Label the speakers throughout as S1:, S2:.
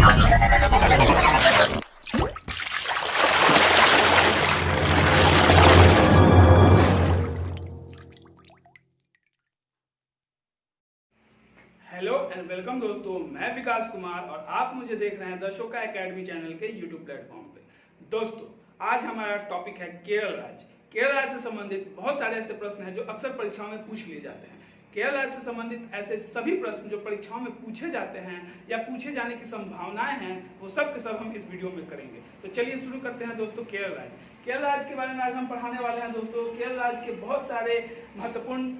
S1: Hello and welcome दोस्तों, मैं विकास कुमार और आप मुझे देख रहे हैं दर्शोका एकेडमी चैनल के यूट्यूब प्लेटफॉर्म पे। दोस्तों, आज हमारा टॉपिक है केरल राज्य। केरल राज्य से संबंधित बहुत सारे ऐसे प्रश्न हैं जो अक्सर परीक्षाओं में पूछ लिए जाते हैं। केरल राज्य से संबंधित ऐसे सभी प्रश्न जो परीक्षाओं में पूछे जाते हैं या पूछे जाने की संभावनाएं हैं, वो सब के सब हम इस वीडियो में करेंगे। तो चलिए शुरू करते हैं दोस्तों। केरल राज्य, केरल राज्य के बारे में आज हम पढ़ाने वाले हैं दोस्तों। केरल राज्य के बहुत सारे महत्वपूर्ण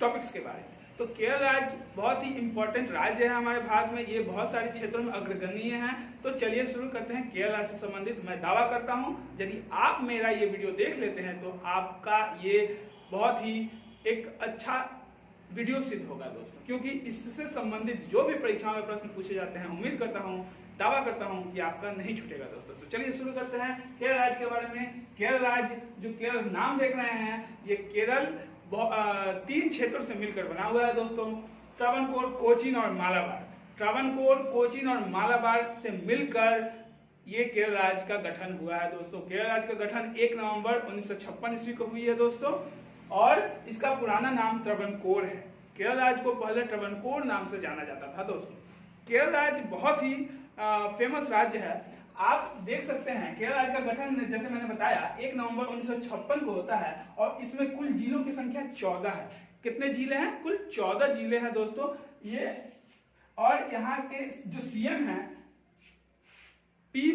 S1: टॉपिक्स के बारे में। तो केरल राज्य बहुत ही इंपॉर्टेंट राज्य है हमारे भारत में, ये बहुत सारे क्षेत्रों में अग्रगण्य है। तो चलिए शुरू करते हैं। केरल राज्य से संबंधित मैं दावा करता हूं, यदि आप मेरा ये वीडियो देख लेते हैं तो आपका ये बहुत ही एक अच्छा वीडियो सिद्ध होगा दोस्तों, क्योंकि इससे संबंधित जो भी परीक्षाओं में प्रश्न पूछे जाते हैं, उम्मीद करता हूं, दावा करता हूं कि आपका नहीं छूटेगा दोस्तों। तो चलिए शुरू करते हैं केरल राज्य के बारे में। केरल राज्य, जो केरल नाम देख रहे हैं, ये केरल 3 क्षेत्रों से मिलकर बना हुआ है दोस्तों। त्रावणकोर, कोचीन और मालाबार। त्रावणकोर, कोचीन और मालाबार से मिलकर ये केरल राज्य का गठन हुआ है दोस्तों। केरल राज्य का गठन 1 नवंबर 1956 ईस्वी को हुई है दोस्तों, और इसका पुराना नाम त्रावणकोर है। केरल राज्य को पहले त्रावणकोर नाम से जाना जाता था दोस्तों। केरल राज्य बहुत ही फेमस राज्य है। आप देख सकते हैं केरल राज्य का गठन, जैसे मैंने बताया, 1 नवंबर 1956 को होता है, और इसमें कुल जिलों की संख्या 14 है। कितने जिले हैं? कुल 14 जिले हैं दोस्तों ये। और यहाँ के जो सीएम हैं पी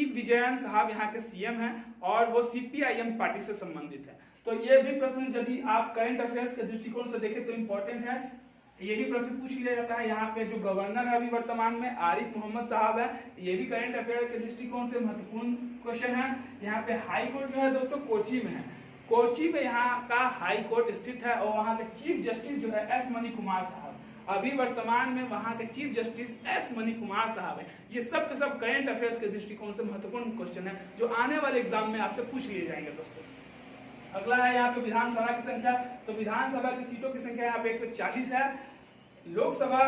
S1: विजयन साहब यहाँ के सीएम हैं, और वो सीपीआईएम पार्टी से संबंधित है। तो ये भी प्रश्न यदि आप करंट अफेयर्स के दृष्टिकोण से देखें तो इंपॉर्टेंट है। ये भी प्रश्न पूछ लिया जाता है। यहाँ पे जो गवर्नर है अभी वर्तमान में, आरिफ मोहम्मद साहब है, ये भी करंट अफेयर के दृष्टिकोण से महत्वपूर्ण क्वेश्चन है। यहाँ पे हाई कोर्ट जो है दोस्तों कोची में है। कोची में यहाँ का हाई कोर्ट स्थित है, और वहाँ के चीफ जस्टिस जो है एस मनी कुमार साहब, अभी वर्तमान में वहाँ के chief justice S money Kumar साहब है। ये सब के सब करंट अफेयर्स के दृष्टिकोण से महत्वपूर्ण क्वेश्चन है, जो आने वाले एग्जाम में आपसे पूछ लिए जाएंगे दोस्तों। अगला है यहाँ पे विधानसभा की संख्या। तो विधानसभा की सीटों की संख्या यहाँ पे 140 है, लोकसभा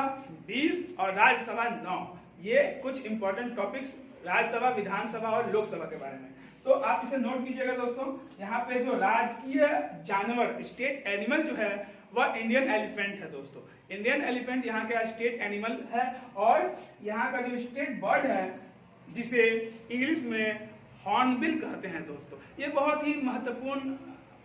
S1: 20 और राज्यसभा 9। ये कुछ इंपॉर्टेंट टॉपिक्स राज्यसभा, विधानसभा और लोकसभा के बारे में, तो आप इसे नोट कीजिएगा दोस्तों। यहाँ पे जो राजकीय जानवर, स्टेट एनिमल जो है, वह इंडियन एलिफेंट है दोस्तों। इंडियन एलिफेंट यहाँ का स्टेट एनिमल है, और यहाँ का जो स्टेट बर्ड है, जिसे इंग्लिश में हॉर्नबिल कहते हैं दोस्तों, ये बहुत ही महत्वपूर्ण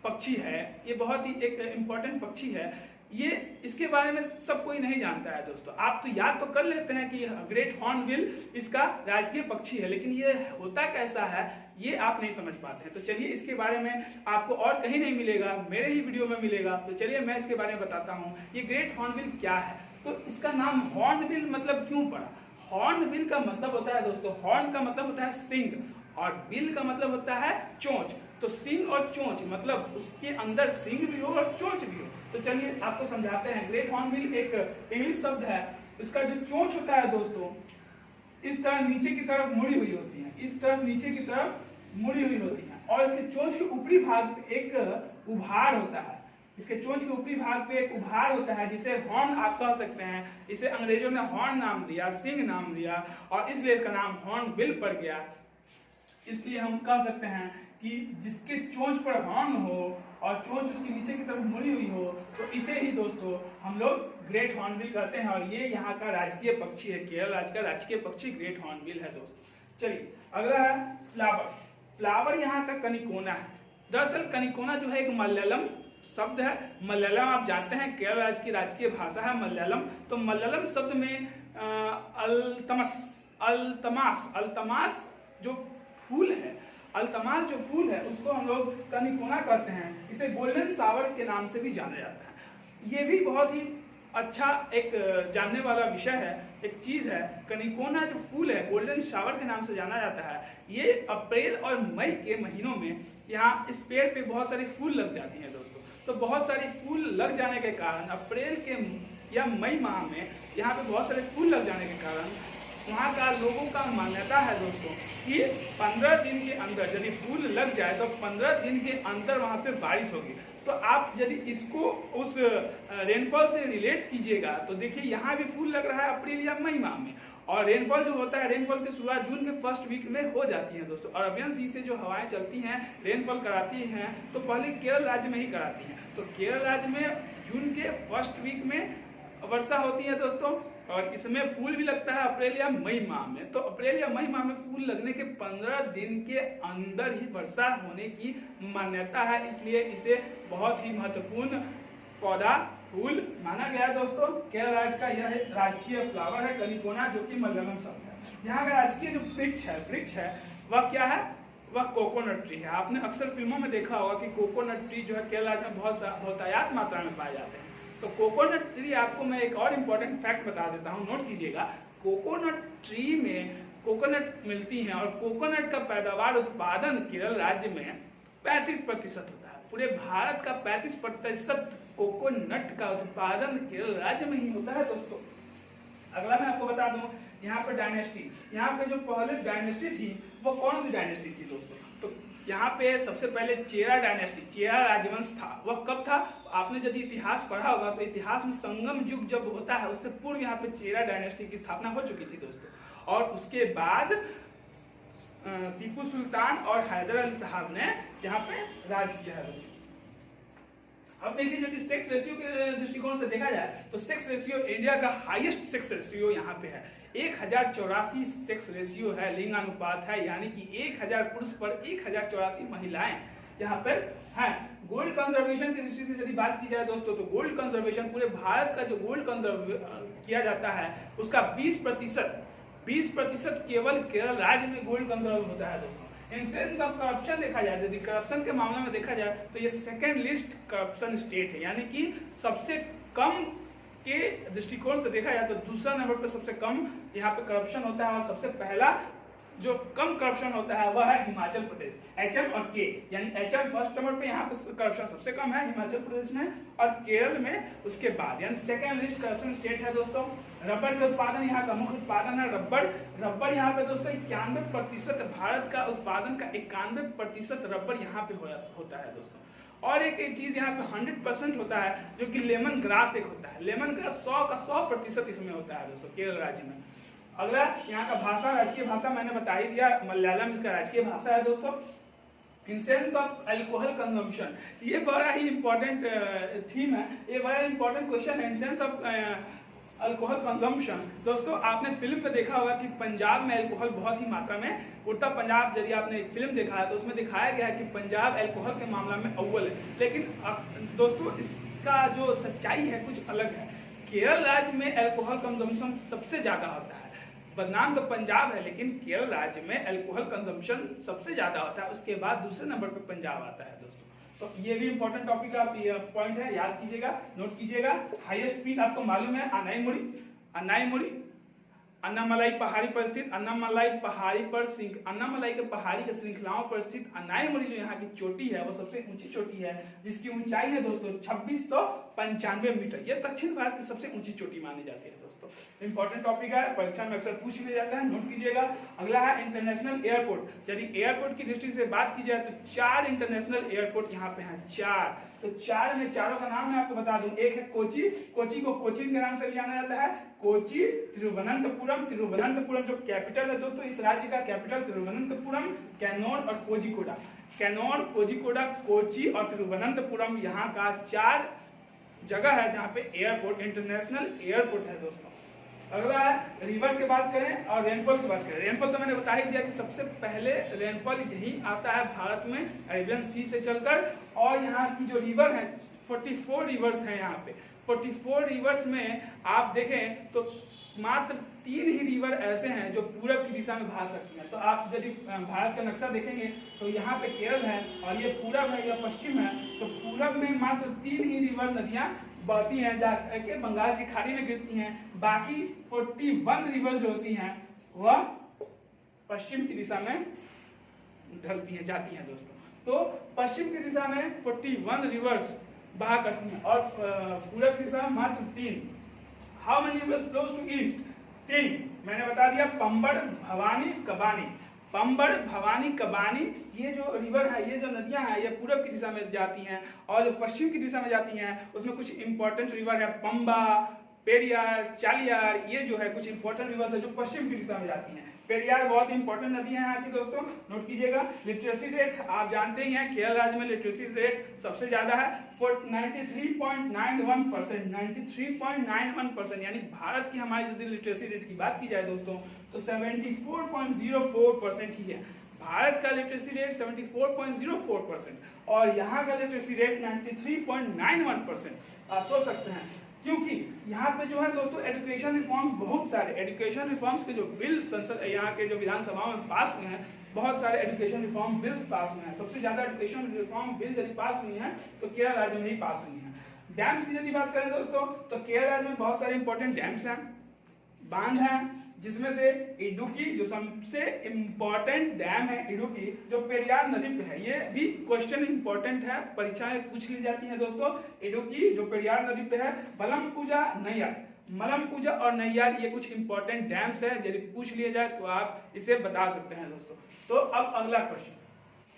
S1: पक्षी है। ये बहुत ही एक इंपॉर्टेंट पक्षी है। ये, इसके बारे में सब कोई नहीं जानता है दोस्तों। आप तो याद तो कर लेते हैं कि ग्रेट हॉर्नबिल इसका राजकीय पक्षी है, लेकिन ये होता कैसा है ये आप नहीं समझ पाते हैं। तो चलिए इसके बारे में आपको और कहीं नहीं मिलेगा, मेरे ही वीडियो में मिलेगा। तो चलिए मैं इसके बारे में बताता हूँ। ये ग्रेट हॉर्नबिल क्या है? तो इसका नाम हॉर्नबिल मतलब क्यों पड़ा? हॉर्नबिल का मतलब होता है दोस्तों, हॉर्न का मतलब होता है सिंग, और बिल का मतलब होता है चोंच। तो सिंग और चोंच मतलब उसके अंदर सिंग भी हो और चोंच भी हो। तो चलिए आपको समझाते हैं। ग्रेट हॉर्नबिल एक इंग्लिश शब्द है। इसका जो चोंच होता है दोस्तों, इस तरह नीचे की तरफ मुड़ी हुई होती है, इस तरफ नीचे की तरफ मुड़ी हुई होती है, और इसके चोंच के ऊपरी भाग पे एक उभार होता है। इसके चोंच के ऊपरी भाग पे एक उभार होता है, जिसे हॉर्न आप कह सकते हैं। इसे अंग्रेजों ने हॉर्न नाम दिया, सिंग नाम दिया, और इसलिए इसका नाम हॉर्नबिल पड़ गया। इसलिए हम कह सकते हैं कि जिसके चोंच पर हॉर्न हो और चोंच उसकी नीचे की तरफ मुड़ी हुई हो, तो इसे ही दोस्तों हम लोग ग्रेट हॉर्नबिल कहते हैं। और ये यहाँ का राजकीय पक्षी है। केरल राज्य का राजकीय पक्षी ग्रेट हॉर्नबिल है दोस्तों। चलिए अगला है फ्लावर। फ्लावर यहाँ का कनिकोना है। दरअसल कनिकोना जो है एक मलयालम शब्द है। मलयालम आप जानते हैं केरल राज्य की राजकीय भाषा है मलयालम। तो मलयालम शब्द में अल्तमास जो फूल है, अल्तमास जो फूल है, उसको हम लोग कनिकोना कहते हैं। इसे गोल्डन शावर के नाम से भी जाना जाता है। ये भी बहुत ही अच्छा एक जानने वाला विषय है, एक चीज है। कनिकोना जो फूल है, गोल्डन शावर के नाम से जाना जाता है। ये अप्रैल और मई के महीनों में यहाँ इस पेड़ पे बहुत सारे फूल लग जाती हैं दोस्तों। तो बहुत सारे फूल लग जाने के कारण अप्रैल के या मई माह में यहाँ पे बहुत सारे फूल लग जाने के कारण वहाँ का लोगों का मान्यता है दोस्तों कि 15 दिन के अंदर यदि फूल लग जाए तो 15 दिन के अंदर वहाँ पे बारिश होगी। तो आप यदि इसको उस रेनफॉल से रिलेट कीजिएगा तो देखिए यहाँ भी फूल लग रहा है अप्रैल या मई माह में, और रेनफॉल जो होता है, रेनफॉल की शुरुआत जून के फर्स्ट वीक में हो जाती है दोस्तों। अरबियन सी से जो हवाएं चलती हैं रेनफॉल कराती हैं तो पहले केरल राज्य में ही कराती हैं। तो केरल राज्य में जून के फर्स्ट वीक में वर्षा होती है दोस्तों, और इसमें फूल भी लगता है अप्रैल या मई माह में। तो अप्रैल या मई माह में फूल लगने के 15 दिन के अंदर ही वर्षा होने की मान्यता है, इसलिए इसे बहुत ही महत्वपूर्ण पौधा फूल माना गया है दोस्तों। केरल राज्य का यह राजकीय फ्लावर है कलिकोना, जो कि मलयालम शब्द है। यहाँ का राजकीय जो वृक्ष है वह क्या है, वह कोकोनट ट्री है। आपने अक्सर फिल्मों में देखा होगा कि कोकोनट ट्री जो है केरल राज्य में बहुतायत मात्रा में पाए जाते हैं। तो कोकोनट ट्री, आपको मैं एक और इम्पोर्टेंट फैक्ट बता देता हूँ, नोट कीजिएगा। कोकोनट ट्री में कोकोनट मिलती हैं और कोकोनट का पैदावार उत्पादन केरल राज्य में 35% होता है। पूरे भारत का 35% कोकोनट का उत्पादन केरल राज्य में ही होता है दोस्तों। अगला मैं आपको बता दूं, यहाँ पे डायनेस्टी, यहाँ पे जो पहले डायनेस्टी थी वो कौन सी डायनेस्टी थी दोस्तों? तो यहाँ पे सबसे पहले चेरा डायनेस्टी, चेरा राजवंश था। वह कब था? आपने यदि इतिहास पढ़ा होगा तो इतिहास में संगम युग जब होता है उससे पूर्व यहाँ पे चेरा डायनेस्टी की स्थापना हो चुकी थी दोस्तों। और उसके बाद टीपू सुल्तान और हैदर अली साहब ने यहाँ पे राज किया है दोस्तों। अब देखिए, यदि सेक्स रेशियो के दृष्टिकोण से देखा जाए तो सेक्स रेशियो इंडिया का हाईएस्ट सेक्स रेशियो यहाँ पे है। 1084 सेक्स रेशियो है, लिंगानुपात है, यानी कि 1000 पुरुष पर 1084 महिलाएं यहाँ पर हैं। गोल्ड कंजर्वेशन की दृष्टि से यदि बात की जाए दोस्तों, तो गोल्ड कंजर्वेशन, पूरे भारत का जो गोल्ड कंजर्व किया जाता है उसका 20% केवल केरल राज्य में गोल्ड कंजर्व होता है दोस्तों। इन सेंस ऑफ करप्शन देखा जाए, यदि करप्शन के मामले में देखा जाए तो ये सेकंड लिस्ट करप्शन स्टेट है, यानी कि सबसे कम के दृष्टिकोण से देखा जाए तो दूसरा नंबर पे सबसे कम यहाँ पे करप्शन होता है, और सबसे पहला जो कम करप्शन होता है वह है हिमाचल प्रदेश। HM और K, यानी HM फर्स्ट नंबर पे यहाँ पे करप्शन सबसे कम है हिमाचल प्रदेश में, और केरल में उसके बाद, यानी सेकेंड लिस्ट करप्शन स्टेट है दोस्तों। रबर का उत्पादन यहाँ का मुख्य उत्पादन है रबर यहाँ पे दोस्तों 91%, भारत का उत्पादन का 91% रबर यहाँ पे होता है दोस्तों। और एक चीज यहाँ पे 100% होता है, जो कि लेमन ग्रास एक होता है। लेमन ग्रास 100% इसमें होता है दोस्तों केरल राज्य में। अगला यहाँ का भाषा, राजकीय भाषा मैंने बता ही दिया, मलयालम इसका राजकीय भाषा है दोस्तों। In sense of alcohol consumption, ये बड़ा ही इंपॉर्टेंट थीम है, ये बड़ा इंपॉर्टेंट क्वेश्चन है। In sense of alcohol consumption दोस्तों, आपने फिल्म में देखा होगा कि पंजाब में अल्कोहल बहुत ही मात्रा में उड़ता। पंजाब, यदि आपने फिल्म देखा है तो उसमें दिखाया गया है कि पंजाब अल्कोहल के मामला में अव्वल है। लेकिन दोस्तों इसका जो सच्चाई है कुछ अलग है। केरल राज्य में अल्कोहल कंजम्पशन सबसे ज्यादा होता है। बदनाम तो पंजाब है, लेकिन केरल राज्य में अल्कोहल कंजम्पशन सबसे ज्यादा होता है। उसके बाद दूसरे नंबर पे पंजाब आता है दोस्तों। तो ये भी इंपॉर्टेंट टॉपिक का पॉइंट है, याद कीजिएगा, नोट कीजिएगा। हाईएस्ट पीक आपको मालूम है अन्नाईमुड़ी अन्नामलाई पहाड़ी पर स्थित, अन्नामलाई के पहाड़ी के श्रृंखलाओं पर स्थित अन्नाईमुड़ी जो यहाँ की चोटी है वो सबसे ऊंची चोटी है, जिसकी ऊंचाई है दोस्तों 2695 मीटर। ये दक्षिण भारत की सबसे ऊंची चोटी मानी जाती है दोस्तों। इंपॉर्टेंट टॉपिक है, परीक्षा में अक्सर पूछ लिया जाता है, नोट कीजिएगा। अगला है इंटरनेशनल एयरपोर्ट। यदि एयरपोर्ट की दृष्टि से बात की जाए तो 4 इंटरनेशनल एयरपोर्ट यहाँ पे हैं, 4। तो 4 में, चारों का नाम मैं आपको बता दूं। एक है कोची को कोचीन के नाम से भी जाना जाता है। कोची, तिरुवनंतपुरम जो कैपिटल है दोस्तों इस राज्य का, कैपिटल तिरुवनंतपुरम, कैनोर और कोझिकोड, कोची और तिरुवनंतपुरम, यहाँ का 4 जगह है जहाँ पे एयरपोर्ट, इंटरनेशनल एयरपोर्ट है दोस्तों। अगला है रिवर की बात करें और रेनफॉल की बात करें। रेनफॉल तो मैंने बता ही दिया कि सबसे पहले रेनफॉल यही आता है भारत में अरेबियन सी से चलकर। और यहाँ की जो रिवर है 44 रिवर्स हैं यहाँ पे। 44 रिवर्स में आप देखें तो मात्र 3 ही रिवर ऐसे हैं जो पूरब की दिशा में भाग करती हैं। तो आप यदि भारत का नक्शा देखेंगे तो यहाँ पे केरल है और ये पूरब है या पश्चिम है। तो पूरब में मात्र 3 ही रिवर नदियां बहती हैं, जाके बंगाल की खाड़ी में गिरती हैं। बाकी 41 रिवर जो होती हैं वह पश्चिम की दिशा में ढलती हैं, जाती हैं दोस्तों। तो पश्चिम की दिशा में 41 रिवर्स बहा करती हैं और पूरब की दिशा में मात्र 3। How many rivers flows to east? 3 मैंने बता दिया, पंबड़, भवानी, कबानी। पंबड़, भवानी, कबानी, ये जो रिवर है, ये जो नदियां हैं, ये पूरब की दिशा में जाती हैं। और जो पश्चिम की दिशा में जाती हैं उसमें कुछ इंपॉर्टेंट रिवर है, पंबा, पेरियार, चालियार, ये जो है कुछ इंपॉर्टेंट रिवर्स है जो पश्चिम की दिशा में जाती हैं। पेरियार बहुत इंपॉर्टेंट नदी है यहाँ की दोस्तों, नोट कीजिएगा। लिटरेसी रेट आप जानते ही हैं, केरल राज्य में लिटरेसी रेट सबसे ज्यादा है 93.91%, 93.91%, यानी भारत की हमारी यदि लिटरेसी रेट की बात की जाए दोस्तों तो 74.04% ही है। भारत का लिटरेसी रेट 74.04% और यहाँ का लिटरेसी रेट 93.91%। आप सोच सकते हैं, क्योंकि यहाँ पे जो है दोस्तों एजुकेशन रिफॉर्म्स बहुत सारे, एजुकेशन रिफॉर्म्स के जो बिल संसद यहाँ के जो विधानसभा में पास हुए हैं, बहुत सारे एजुकेशन रिफॉर्म बिल पास हुए हैं। सबसे ज्यादा एजुकेशन रिफॉर्म बिल यदि पास हुई हैं तो केरल राज्य में ही पास हुई हैं। डैम्स की यदि बात करें दोस्तों तो केरल राज्य में बहुत सारे इंपॉर्टेंट डैम्स हैं, बांध हैं, जिसमें से इडुक्की जो सबसे इंपॉर्टेंट डैम है, इडुक्की जो पेरियार नदी पे है, ये भी क्वेश्चन इंपॉर्टेंट है, परीक्षा में पूछ ली जाती है दोस्तों। इडुक्की जो पेरियार नदी पे है, मलमपुजा, नैयार, मलमपुजा और नैयार ये कुछ इंपॉर्टेंट डैम्स है, यदि पूछ लिए जाए तो आप इसे बता सकते हैं दोस्तों। तो अब अगला क्वेश्चन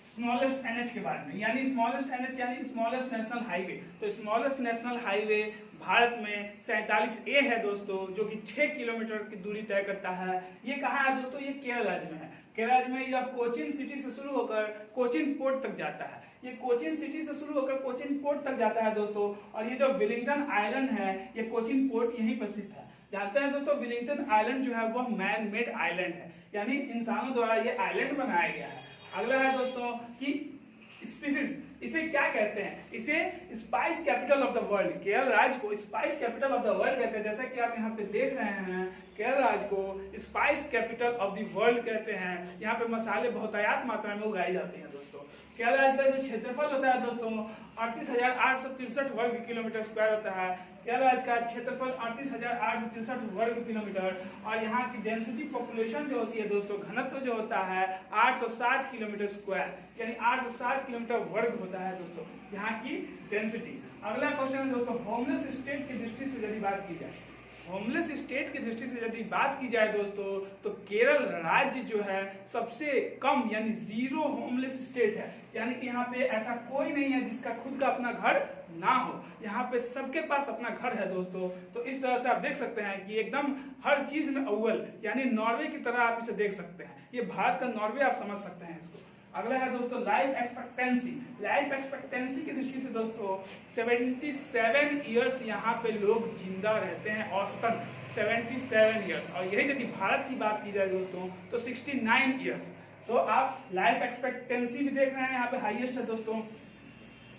S1: स्मॉलेस्ट एनएच के बारे में, यानी स्मॉलेस्ट एनएच यानी स्मॉलेस्ट नेशनल हाईवे। तो स्मॉलेस्ट नेशनल हाईवे भारत में 47A है दोस्तों, जो कि 6 किलोमीटर की दूरी तय करता है। ये कहाँ है दोस्तों? ये केरल राज्य में है। केरल राज्य में यह कोचीन सिटी से शुरू होकर कोचीन पोर्ट तक जाता है। ये कोचीन सिटी से शुरू होकर कोचीन पोर्ट तक जाता है दोस्तों। और ये जो वेलिंगटन आइलैंड है, ये कोचीन पोर्ट यहीं पर स्थित है। जानते हैं दोस्तों, वेलिंगटन आइलैंड जो है वह मैन मेड आइलैंड है, यानी इंसानों द्वारा ये आइलैंड बनाया गया है। अगला है दोस्तों कि स्पीसीज, इसे क्या कहते हैं? इसे spice capital of the world, Kerala राज्य को spice capital of the world कहते हैं। जैसा कि आप यहाँ पे देख रहे हैं, केरल राज्य को spice capital of the world कहते हैं। यहाँ पे मसाले बहुतायत मात्रा में उगाए जाते हैं दोस्तों। केरल राज्य का जो क्षेत्रफल होता है दोस्तों 38,863 वर्ग किलोमीटर स्क्वायर होता है। केरल राज्य का क्षेत्रफल 38,863 वर्ग किलोमीटर और यहाँ की डेंसिटी पॉपुलेशन जो होती है दोस्तों, घनत्व जो होता है 860 किलोमीटर स्क्वायर, यानी 860 किलोमीटर वर्ग होता है दोस्तों यहाँ की डेंसिटी। अगला क्वेश्चन है दोस्तों, होमलेस स्टेट की दृष्टि से यदि बात की जाए, होमलेस स्टेट की दृष्टि से यदि बात की जाए दोस्तों तो केरल राज्य जो है सबसे कम यानी जीरो होमलेस स्टेट है। यानी कि यहाँ पे ऐसा कोई नहीं है जिसका खुद का अपना घर ना हो, यहाँ पे सबके पास अपना घर है दोस्तों। तो इस तरह से आप देख सकते हैं कि एकदम हर चीज में अव्वल, यानी नॉर्वे की तरह आप इसे देख सकते हैं। ये भारत का नॉर्वे आप समझ सकते हैं इसको। अगला है दोस्तों लाइफ एक्सपेक्टेंसी। लाइफ एक्सपेक्टेंसी की दृष्टि से दोस्तों 77 ईयर्स यहाँ पे लोग जिंदा रहते हैं, औसतन 77 ईयर्स। और यही यदि भारत की बात की जाए दोस्तों तो 69 ईयर्स। तो आप लाइफ एक्सपेक्टेंसी भी देख रहे हैं, यहाँ पे हाईएस्ट है दोस्तों।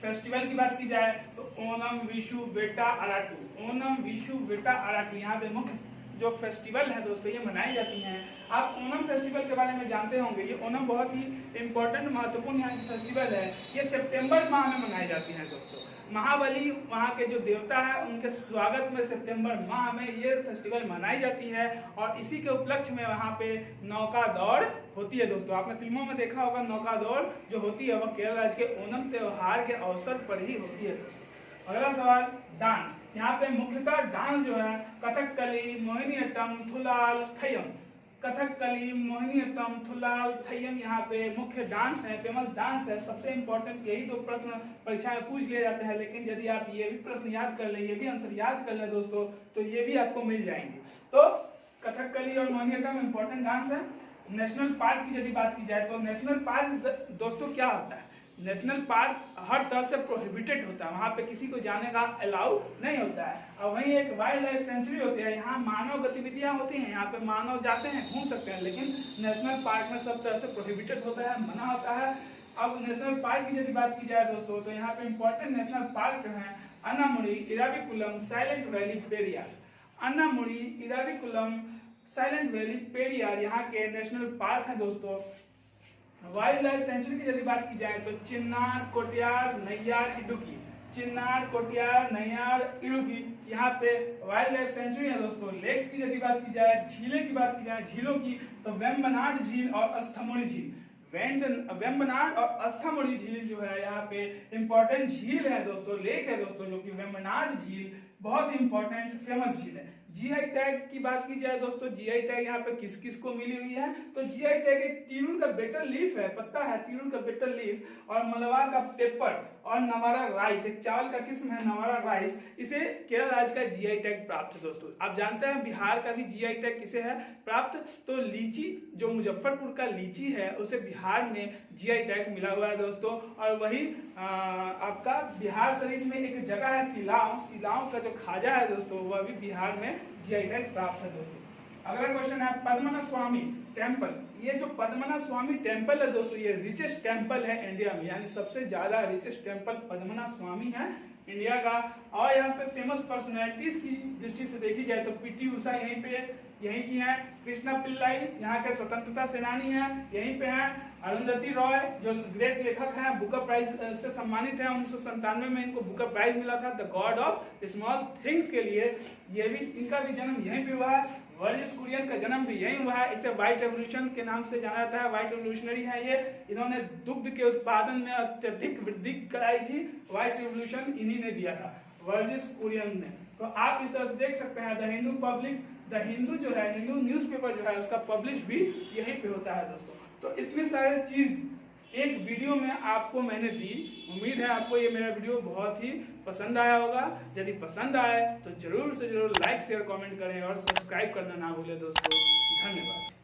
S1: फेस्टिवल की बात की जाए तो ओनम, विशु, बेटा, अराटू, ओनम, विशु, बेटा, अराटू यहाँ पे मुख्य जो फेस्टिवल है दोस्तों ये मनाई जाती हैं। आप ओनम फेस्टिवल के बारे में जानते होंगे। ये ओनम बहुत ही इंपॉर्टेंट महत्वपूर्ण यहाँ की फेस्टिवल है। ये सितंबर माह में मनाई जाती है दोस्तों। महाबली वहाँ के जो देवता है उनके स्वागत में सितंबर माह में ये फेस्टिवल मनाई जाती है और इसी के उपलक्ष्य में वहाँ पे नौका दौड़ होती है दोस्तों। आपने फिल्मों में देखा होगा नौका दौड़ जो होती है वह केरल राज्य के ओनम त्योहार के अवसर पर ही होती है। अगला सवाल डांस। यहाँ पे मुख्यतः डांस जो है कथकली, मोहिनीअट्टम, थुलाल, थयम। कथकली, मोहिनीअट्टम, थुलाल, थयम यहाँ पे मुख्य डांस है, फेमस डांस है। सबसे इंपॉर्टेंट यही दो प्रश्न परीक्षा में पूछ लिए जाते हैं, लेकिन यदि आप ये भी प्रश्न याद कर ले, ये भी आंसर याद कर ले दोस्तों तो ये भी आपको मिल जाएंगे। तो कथकली और मोहिनीअट्टम इंपॉर्टेंट डांस है। नेशनल पार्क की यदि बात की जाए तो नेशनल पार्क दोस्तों क्या होता है? नेशनल पार्क हर तरह से प्रोहिबिटेड होता है, वहां पे किसी को जाने का अलाउ नहीं होता है। और वहीं एक वाइल्ड लाइफ सेंचुरी होती है, यहाँ मानव गतिविधियां होती हैं, यहाँ पे मानव जाते हैं, घूम सकते हैं, लेकिन नेशनल पार्क में सब तरह से प्रोहिबिटेड होता है, मना होता है। अब नेशनल पार्क की यदि बात की जाए दोस्तों तो यहाँ पे इंपॉर्टेंट नेशनल पार्क जो है Anamudi, Eravikulam, silent valley, Periyar. Anamudi, Eravikulam, silent valley, Periyar यहाँ के नेशनल पार्क है दोस्तों। वाइल्ड लाइफ सेंचुरी की यदि बात की जाए तो चिन्नार, कोटियार, नैयार, इडुक्की। चिन्नार, कोटियार, नैयार, इडुक्की यहाँ पे वाइल्ड लाइफ सेंचुरी है दोस्तों। लेक्स की यदि बात की जाए, झीलें की बात की जाए, झीलों की तो वेम्बनाड झील और अस्थामुड़ी झील। वेम्बनाड और अस्थामुड़ी झील जो है यहाँ पे इंपॉर्टेंट झील है दोस्तों, लेक है दोस्तों, जो कि वेम्बनाड झील बहुत ही इंपॉर्टेंट फेमस झील है। जीआई टैग की बात की जाए दोस्तों, जीआई टैग यहाँ पे किस किस को मिली हुई है, तो जीआई टैग एक तिरुल का बेटर लीफ है, पत्ता है तिरुल का बेटर लीफ, और मलबार का पेपर और नवारा राइस, एक चावल का किस्म है नवारा राइस, इसे केरल राज्य का जीआई टैग प्राप्त है दोस्तों। आप जानते हैं बिहार का भी जीआई टैग किसे है प्राप्त, तो लीची, जो मुजफ्फरपुर का लीची है उसे बिहार में जीआई टैग मिला हुआ है दोस्तों। और वही आपका बिहार शरीफ में एक जगह है सिलाव, सिलाव का जो खाजा है दोस्तों वह भी बिहार में जीआई टैग प्राप्त है दोस्तों। अगला क्वेश्चन है पद्मनाभ स्वामी टेम्पल। ये जो पद्मनाभ स्वामी टेम्पल है दोस्तों, ये रिचेस्ट टेम्पल है इंडिया में, यानी सबसे ज्यादा रिचेस्ट टेम्पल पद्मनाभ स्वामी है इंडिया का। और यहाँ पे फेमस पर्सनैलिटीज की दृष्टि से देखी जाए तो पीटी उषा यहीं की है, कृष्णा पिल्लाई यहाँ के स्वतंत्रता सेनानी है यहीं पे है, अरुंधति रॉय जो ग्रेट लेखक हैं, बुकर प्राइज से सम्मानित है, 1997 में इनको बुकर प्राइज मिला था the God of small things के लिए, ये भी इनका भी जन्म यहीं पे हुआ है। वर्जिस कुरियन का जन्म भी यहीं हुआ है, इसे व्हाइट रेवोल्यूशन के नाम से जाना जाता है, व्हाइट रेवोल्यूशनरी है ये, इन्होंने दुग्ध के उत्पादन में अत्यधिक वृद्धि कराई थी, व्हाइट रेवोल्यूशन इन्हीं ने दिया था वर्जिस कुरियन ने। तो आप इस तरह से देख सकते हैं द हिंदू जो है, हिंदू न्यूज़पेपर जो है उसका पब्लिश भी यहीं पे होता है दोस्तों। तो इतनी सारी चीज एक वीडियो में आपको मैंने दी, उम्मीद है आपको ये मेरा वीडियो बहुत ही पसंद आया होगा। यदि पसंद आए तो जरूर से जरूर लाइक शेयर कमेंट करें और सब्सक्राइब करना ना भूलें दोस्तों। धन्यवाद।